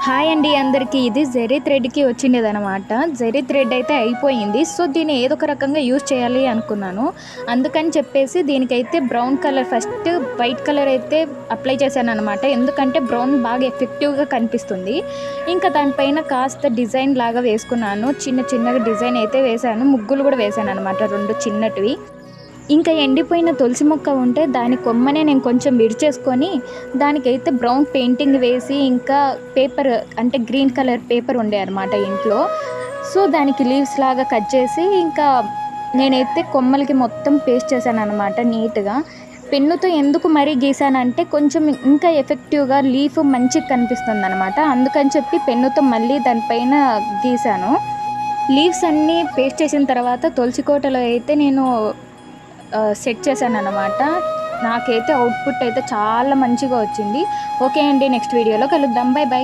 Hi అండి అందరికీ. ఇది జెరీ థ్రెడ్‌కి వచ్చిండేదనమాట. జెరీ థ్రెడ్ అయితే అయిపోయింది. సో, దీన్ని ఏదో ఒక రకంగా యూజ్ చేయాలి అనుకున్నాను. అందుకని చెప్పేసి దీనికైతే brown colour first white colour అయితే అప్లై చేశాననమాట. ఎందుకంటే బ్రౌన్ బాగా ఎఫెక్టివ్‌గా కనిపిస్తుంది. ఇంకా దానిపైన కాస్త డిజైన్ లాగా వేసుకున్నాను. చిన్న చిన్నగా డిజైన్ అయితే వేశాను. ముగ్గులు కూడా వేశాననమాట 2 చిన్నటివి. ఇంకా ఎండిపోయిన తులసి మొక్క ఉంటే దాని కొమ్మనే నేను కొంచెం విడిచేసుకొని దానికైతే బ్రౌన్ పెయింటింగ్ వేసి ఇంకా పేపర్ అంటే గ్రీన్ కలర్ పేపర్ ఉండే అనమాట ఇంట్లో. సో, దానికి లీవ్స్ లాగా కట్ చేసి ఇంకా నేనైతే కొమ్మలకి మొత్తం పేస్ట్ చేశాననమాట నీట్‌గా. పెన్నుతో ఎందుకు మరీ గీసానంటే కొంచెం ఇంకా ఎఫెక్టివ్‌గా లీఫ్ మంచిగా కనిపిస్తుందనమాట. అందుకని చెప్పి పెన్నుతో మళ్ళీ దానిపైన గీసాను. లీవ్స్ అన్నీ పేస్ట్ చేసిన తర్వాత తులసి కోటలో అయితే నేను సెట్ చేశాననమాట. నాకైతే అవుట్‌పుట్ అయితే చాలా మంచిగా వచ్చింది. ఓకే అండి. నెక్స్ట్ వీడియోలో కలుద్దాం. By by.